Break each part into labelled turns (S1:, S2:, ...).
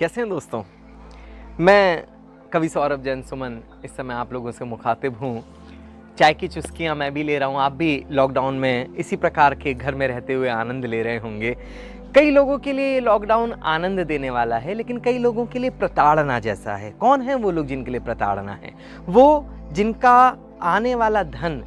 S1: कैसे हैं दोस्तों। मैं कवि सौरभ जैन सुमन इस समय आप लोगों से मुखातिब हूँ। चाय की चुस्कियाँ मैं भी ले रहा हूँ, आप भी लॉकडाउन में इसी प्रकार के घर में रहते हुए आनंद ले रहे होंगे। कई लोगों के लिए लॉकडाउन आनंद देने वाला है, लेकिन कई लोगों के लिए प्रताड़ना जैसा है। कौन है वो लोग जिनके लिए प्रताड़ना है? वो जिनका आने वाला धन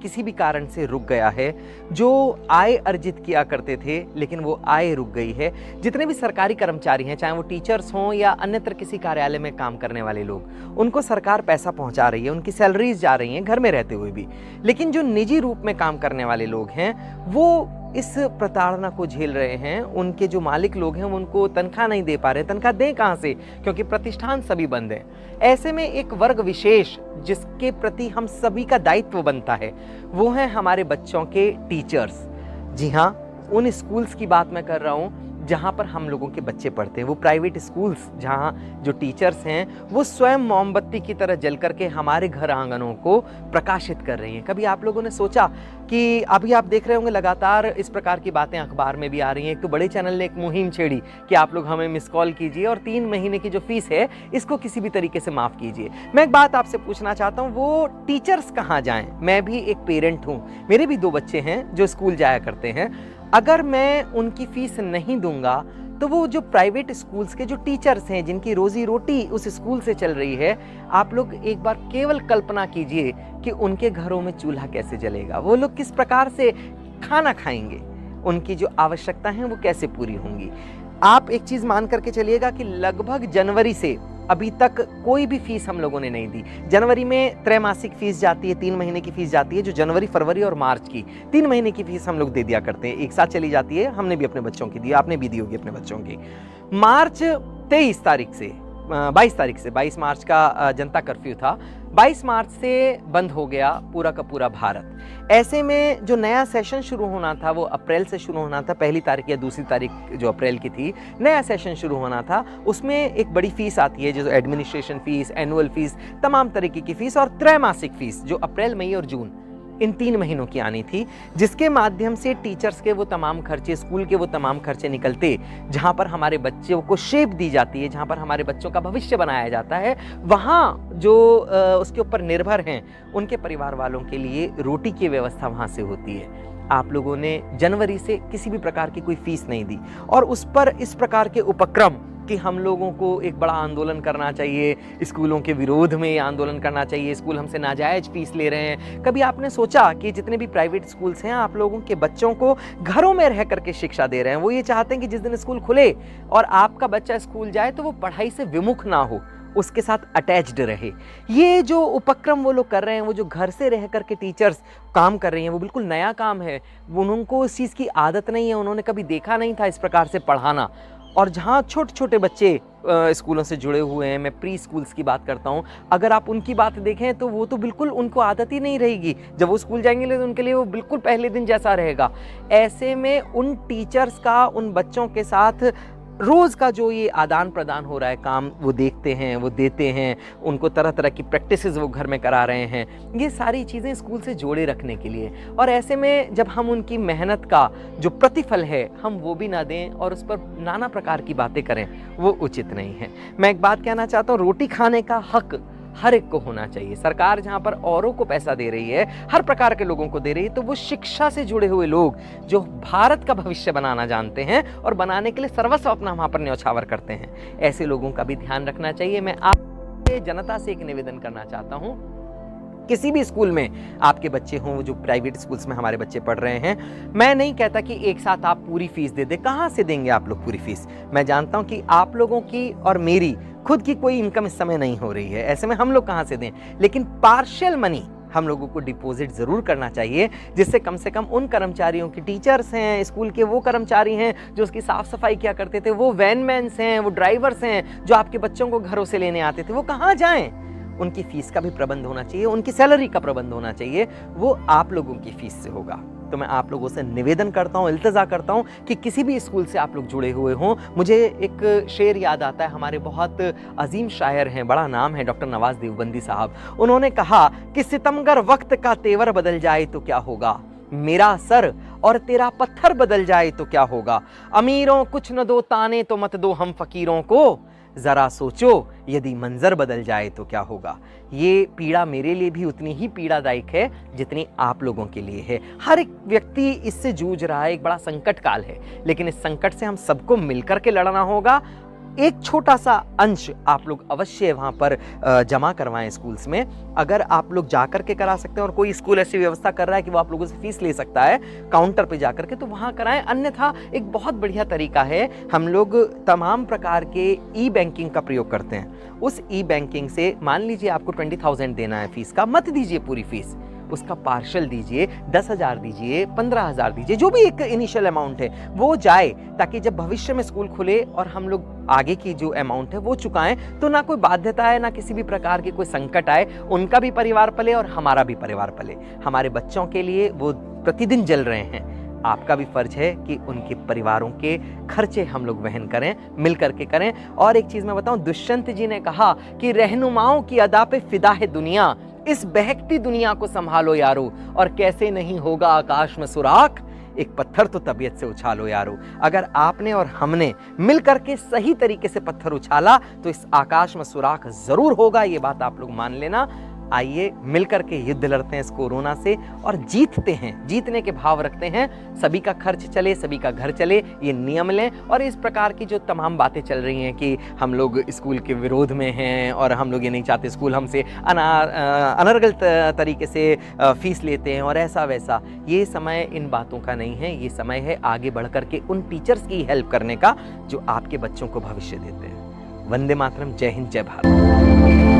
S1: किसी भी कारण से रुक गया है, जो आय अर्जित किया करते थे लेकिन वो आय रुक गई है। जितने भी सरकारी कर्मचारी हैं, चाहे वो टीचर्स हों या अन्यत्र किसी कार्यालय में काम करने वाले लोग, उनको सरकार पैसा पहुंचा रही है, उनकी सैलरीज जा रही हैं घर में रहते हुए भी। लेकिन जो निजी रूप में काम करने वाले लोग हैं वो इस प्रताड़ना को झेल रहे हैं। उनके जो मालिक लोग हैं उनको तनख्वाह नहीं दे पा रहे। तनख्वाह दें कहाँ से, क्योंकि प्रतिष्ठान सभी बंद हैं। ऐसे में एक वर्ग विशेष जिसके प्रति हम सभी का दायित्व बनता है वो है हमारे बच्चों के टीचर्स। जी हाँ, उन स्कूल्स की बात मैं कर रहा हूँ जहाँ पर हम लोगों के बच्चे पढ़ते हैं। वो प्राइवेट स्कूल्स जहाँ जो टीचर्स हैं वो स्वयं मोमबत्ती की तरह जल करके हमारे घर आंगनों को प्रकाशित कर रही हैं। कभी आप लोगों ने सोचा कि अभी आप देख रहे होंगे लगातार इस प्रकार की बातें अखबार में भी आ रही हैं। एक तो बड़े चैनल ने एक मुहिम छेड़ी कि आप लोग हमें मिस कॉल कीजिए और 3 महीने की जो फीस है इसको किसी भी तरीके से माफ़ कीजिए। मैं एक बात आपसे पूछना चाहता हूँ, वो टीचर्स कहाँ जाएँ? मैं भी एक पेरेंट हूँ, मेरे भी 2 बच्चे हैं जो स्कूल जाया करते हैं। अगर मैं उनकी फीस नहीं दूंगा तो वो जो प्राइवेट स्कूल्स के जो टीचर्स हैं जिनकी रोजी रोटी उस स्कूल से चल रही है, आप लोग एक बार केवल कल्पना कीजिए कि उनके घरों में चूल्हा कैसे जलेगा, वो लोग किस प्रकार से खाना खाएंगे, उनकी जो आवश्यकता है वो कैसे पूरी होंगी। आप एक चीज मान करके चलिएगा कि लगभग जनवरी से अभी तक कोई भी फीस हम लोगों ने नहीं दी। जनवरी में त्रैमासिक फीस जाती है, 3 महीने की फीस जाती है, जो जनवरी, फरवरी और मार्च की 3 महीने की फीस हम लोग दे दिया करते हैं। एक साथ चली जाती है, हमने भी अपने बच्चों की दी, आपने भी दी होगी अपने बच्चों की। मार्च 23 तारीख से 22 तारीख से 22 मार्च का जनता कर्फ्यू था, 22 मार्च से बंद हो गया पूरा का पूरा भारत। ऐसे में जो नया सेशन शुरू होना था वो अप्रैल से शुरू होना था, 1 तारीख या 2 तारीख जो अप्रैल की थी, नया सेशन शुरू होना था। उसमें एक बड़ी फीस आती है जो एडमिनिस्ट्रेशन फीस, एनुअल फीस, तमाम तरीके की फीस और त्रैमासिक फीस जो अप्रैल, मई और जून इन 3 महीनों की आनी थी, जिसके माध्यम से टीचर्स के वो तमाम खर्चे, स्कूल के वो तमाम खर्चे निकलते, जहाँ पर हमारे बच्चों को शेप दी जाती है, जहाँ पर हमारे बच्चों का भविष्य बनाया जाता है। वहाँ जो उसके ऊपर निर्भर हैं उनके परिवार वालों के लिए रोटी की व्यवस्था वहाँ से होती है। आप लोगों ने जनवरी से किसी भी प्रकार की कोई फीस नहीं दी और उस पर इस प्रकार के उपक्रम कि हम लोगों को एक बड़ा आंदोलन करना चाहिए, स्कूलों के विरोध में ये आंदोलन करना चाहिए, स्कूल हमसे नाजायज फीस ले रहे हैं। कभी आपने सोचा कि जितने भी प्राइवेट स्कूल्स हैं आप लोगों के बच्चों को घरों में रह करके शिक्षा दे रहे हैं? वो ये चाहते हैं कि जिस दिन स्कूल खुले और आपका बच्चा स्कूल जाए तो वो पढ़ाई से विमुख ना हो, उसके साथ अटैच्ड रहे। ये जो उपक्रम वो लोग कर रहे हैं, वो जो घर से रह करके टीचर्स काम कर रही हैं, वो बिल्कुल नया काम है। उनको इस चीज़ की आदत नहीं है, उन्होंने कभी देखा नहीं था इस प्रकार से पढ़ाना। और जहाँ छोटे छोटे बच्चे स्कूलों से जुड़े हुए हैं, मैं प्री स्कूल्स की बात करता हूँ, अगर आप उनकी बात देखें तो वो तो बिल्कुल उनको आदत ही नहीं रहेगी। जब वो स्कूल जाएंगे तो उनके लिए वो बिल्कुल पहले दिन जैसा रहेगा। ऐसे में उन टीचर्स का उन बच्चों के साथ रोज़ का जो ये आदान प्रदान हो रहा है, काम वो देखते हैं, वो देते हैं, उनको तरह तरह की प्रैक्टिसेस वो घर में करा रहे हैं, ये सारी चीज़ें स्कूल से जोड़े रखने के लिए। और ऐसे में जब हम उनकी मेहनत का जो प्रतिफल है हम वो भी ना दें और उस पर नाना प्रकार की बातें करें, वो उचित नहीं है। मैं एक बात कहना चाहता हूँ, रोटी खाने का हक हर एक को होना चाहिए। सरकार जहाँ पर औरों को पैसा दे रही है, हर प्रकार के लोगों को दे रही है, तो वो शिक्षा से जुड़े हुए लोग जो भारत का भविष्य बनाना जानते हैं और बनाने के लिए सर्वस्व अपना वहाँ पर न्यौछावर करते हैं, ऐसे लोगों का भी ध्यान रखना चाहिए। मैं आपसे जनता से एक निवेदन करना चाहता हूँ, किसी भी स्कूल में आपके बच्चे हों, जो प्राइवेट स्कूल्स में हमारे बच्चे पढ़ रहे हैं, मैं नहीं कहता कि एक साथ आप पूरी फीस दे दें। कहाँ से देंगे आप लोग पूरी फीस? मैं जानता हूँ कि आप लोगों की और मेरी खुद की कोई इनकम इस समय नहीं हो रही है, ऐसे में हम लोग कहाँ से दें? लेकिन पार्शियल मनी हम लोगों को डिपॉजिट ज़रूर करना चाहिए, जिससे कम से कम उन कर्मचारियों की, टीचर्स हैं, स्कूल के वो कर्मचारी हैं जो उसकी साफ़ सफाई किया करते थे, वो वैनमैन्स हैं, वो ड्राइवर्स हैं जो आपके बच्चों को घरों से लेने आते थे, वो कहाँ जाएँ? उनकी फ़ीस का भी प्रबंध होना चाहिए, उनकी सैलरी का प्रबंध होना चाहिए, वो आप लोगों की फ़ीस से होगा। तो मैं आप लोगों से निवेदन करता हूँ, इल्तजा करता हूँ कि किसी भी स्कूल से आप लोग जुड़े हुए हों। मुझे एक शेर याद आता है, हमारे बहुत अजीम शायर हैं, बड़ा नाम है, डॉक्टर नवाज देवबंदी साहब। उन्होंने कहा कि सितमगर वक्त का तेवर बदल जाए तो क्या होगा, मेरा सर और तेरा पत्थर बदल जाए तो क्या होगा। अमीरों कुछ न दो ताने तो मत दो हम फकीरों को, ज़रा सोचो यदि मंजर बदल जाए तो क्या होगा। ये पीड़ा मेरे लिए भी उतनी ही पीड़ादायक है जितनी आप लोगों के लिए है। हर एक व्यक्ति इससे जूझ रहा है, एक बड़ा संकट काल है, लेकिन इस संकट से हम सबको मिलकर के लड़ना होगा। एक छोटा सा अंश आप लोग अवश्य वहाँ पर जमा करवाएं स्कूल्स में। अगर आप लोग जाकर के करा सकते हैं और कोई स्कूल ऐसी व्यवस्था कर रहा है कि वो आप लोगों से फीस ले सकता है काउंटर पे जाकर के, तो वहाँ कराएं। अन्यथा एक बहुत बढ़िया तरीका है, हम लोग तमाम प्रकार के ई बैंकिंग का प्रयोग करते हैं। उस ई बैंकिंग से मान लीजिए आपको 20,000 देना है फीस का, मत दीजिए पूरी फीस, उसका पार्शल दीजिए, 10,000 दीजिए, 15,000 दीजिए, जो भी एक इनिशियल अमाउंट है वो जाए, ताकि जब भविष्य में स्कूल खुले और हम लोग आगे की जो अमाउंट है वो चुकाएं, तो ना कोई बाध्यता है, ना किसी भी प्रकार की कोई संकट आए, उनका भी परिवार पले और हमारा भी परिवार पले। हमारे बच्चों के लिए वो प्रतिदिन जल रहे हैं, आपका भी फर्ज है कि उनके परिवारों के खर्चे हम लोग वहन करें, मिल करके करें। और एक चीज मैं बताऊं, दुष्यंत जी ने कहा कि रहनुमाओं की अदा पे फिदा है दुनिया, इस बहकती दुनिया को संभालो यारो, और कैसे नहीं होगा आकाश में सुराख, एक पत्थर तो तबीयत से उछालो यारो। अगर आपने और हमने मिल करके सही तरीके से पत्थर उछाला तो इस आकाश में सुराख जरूर होगा, ये बात आप लोग मान लेना। आइए मिलकर के युद्ध लड़ते हैं इस कोरोना से और जीतते हैं, जीतने के भाव रखते हैं। सभी का खर्च चले, सभी का घर चले, ये नियम लें। और इस प्रकार की जो तमाम बातें चल रही हैं कि हम लोग स्कूल के विरोध में हैं और हम लोग ये नहीं चाहते स्कूल हमसे अनर्गल तरीके से फीस लेते हैं और ऐसा वैसा, ये समय इन बातों का नहीं है। ये समय है आगे बढ़ करके उन टीचर्स की हेल्प करने का जो आपके बच्चों को भविष्य देते हैं। वंदे मातरम, जय हिंद, जय भारत।